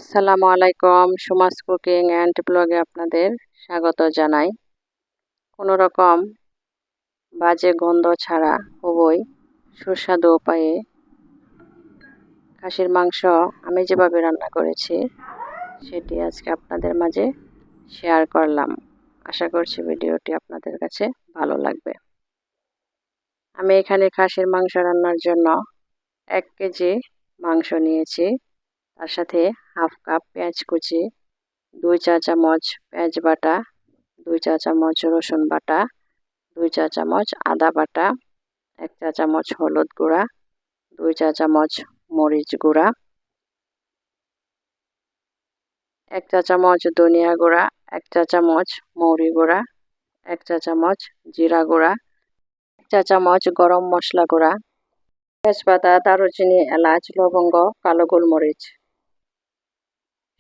আসসালামু আলাইকুম। Suma's cooking and ব্লগে আপনাদের স্বাগত জানাই। কোনো রকম বাজে গন্ধ ছাড়া খুবই সুস্বাদু উপায়ে খাসির মাংস আমি যেভাবে রান্না করেছি সেটি আজকে আপনাদের মাঝে শেয়ার করলাম। আশা করছি ভিডিওটি আপনাদের কাছে ভালো লাগবে। আমি এখানে খাসির মাংস রান্নার জন্য 1 কেজি মাংস নিয়েছি। তার সাথে হাফ কাপ পেঁয়াজ কুচি, 2 চা চামচ পেঁয়াজ বাটা, 2 চা চামচ রসুন বাটা, 2 চা চামচ আদা বাটা, 1 চা চামচ হলুদ গুঁড়া, 2 চা চামচ মরিচ গুঁড়া, 1 চা চামচ ধনিয়া গুঁড়া, 1 চা চামচ মৌরি গুঁড়া, 1 চা চামচ জিরা গুঁড়া, 1 চা চামচ গরম মশলা গুঁড়া, তেজপাতা, দারুচিনি, এলাচ, লবঙ্গ, কালো গোলমরিচ,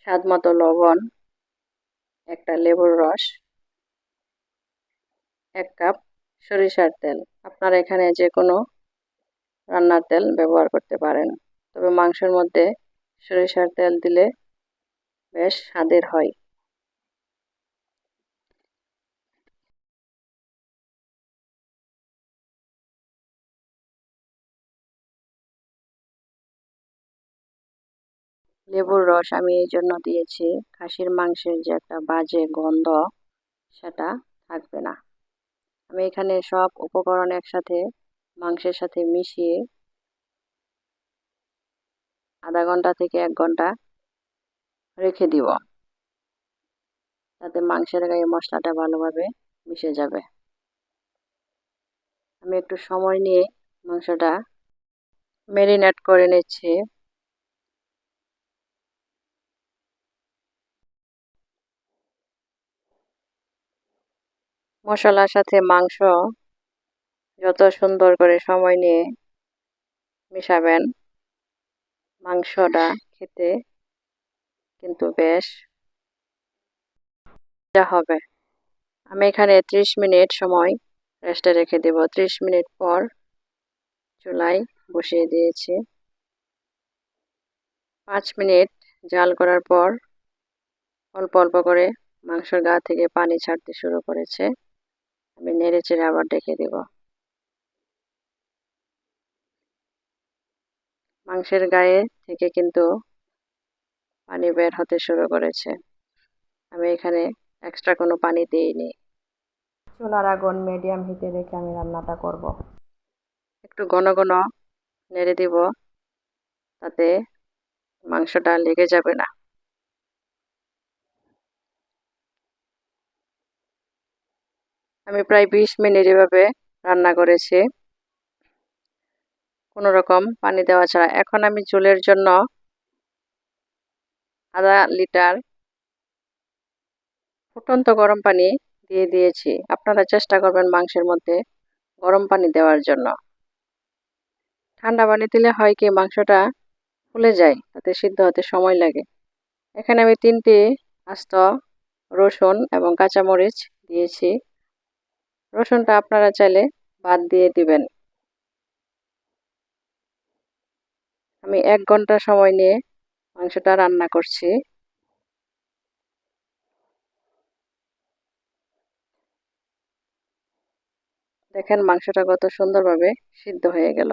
স্বাদ মতো লবণ, একটা লেবুর রস, 1 কাপ সরিষার তেল। আপনারা এখানে যে কোনো রান্নার তেল ব্যবহার করতে পারেন, তবে মাংসের মধ্যে সরিষার তেল দিলে বেশ স্বাদের হয়। লেবুর রস আমি এই জন্য দিয়েছি, খাসির মাংসের যে একটা বাজে গন্ধ সেটা থাকবে না। আমি এখানে সব উপকরণ একসাথে মাংসের সাথে মিশিয়ে আধা ঘন্টা থেকে 1 ঘন্টা রেখে দিব, যাতে মাংসের গায়ে মশলাটা ভালোভাবে মিশে যাবে। আমি একটু সময় নিয়ে মাংসটা ম্যারিনেট করে নিচ্ছি। মশলার সাথে মাংস যত সুন্দর করে সময় নিয়ে মিশাবেন, মাংসটা খেতে কিন্তু বেশ মজা হবে। আমি এখানে 30 মিনিট সময় রেস্টে রেখে দেব। 30 মিনিট পর চুলায় বসিয়ে দিয়েছি। 5 মিনিট জাল করার পর অল্প অল্প করে মাংসের গা থেকে পানি ছাড়তে শুরু করেছে। আমি নেড়ে চেড়ে আবার ঢেকে দেব। মাংসের গায়ে থেকে কিন্তু পানি বের হতে শুরু করেছে। আমি এখানে এক্সট্রা কোনো পানি দিইনি। চুলার আগুন মিডিয়াম হিটে রেখে আমি রান্নাটা করব। একটু ঘন ঘন নেড়ে দিব, তাতে মাংসটা লেগে যাবে না। আমি প্রায় 20 মিনিট এভাবে রান্না করেছি, কোনো রকম পানি দেওয়া ছাড়া। এখন আমি ঝোলের জন্য আধা লিটার ফুটন্ত গরম পানি দিয়ে দিয়েছি। আপনারা চেষ্টা করবেন মাংসের মধ্যে গরম পানি দেওয়ার জন্য। ঠান্ডা পানি দিলে হয় কি, মাংসটা ফুলে যায়, তাতে সিদ্ধ হতে সময় লাগে। এখানে আমি 3টি আস্ত রসুন এবং কাঁচামরিচ দিয়েছি। রসুনটা আপনারা চাইলে বাদ দিয়ে দিবেন। আমি 1 ঘন্টা সময় নিয়ে মাংসটা রান্না করছি। দেখেন মাংসটা কত সুন্দরভাবে সিদ্ধ হয়ে গেল।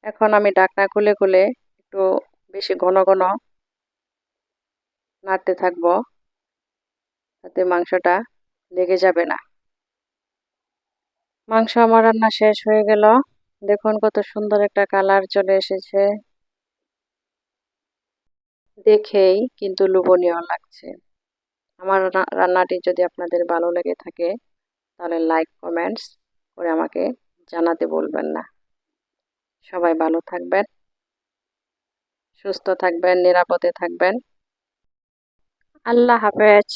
এখন আমি ঢাকনা খুলে খুলে একটু বেশি ঘন ঘন নাড়তে থাকবো, তাতে মাংসটা লেগে যাবে না। মাংস আমার রান্না শেষ হয়ে গেল। দেখুন কত সুন্দর একটা কালার চলে এসেছে, দেখেই কিন্তু লোভনীয় লাগছে। আমার রান্নাটি যদি আপনাদের ভালো লেগে থাকে তাহলে লাইক কমেন্টস করে আমাকে জানাতে বলবেন না। সবাই ভালো থাকবেন, সুস্থ থাকবেন, নিরাপদে থাকবেন। আল্লাহ হাফেজ।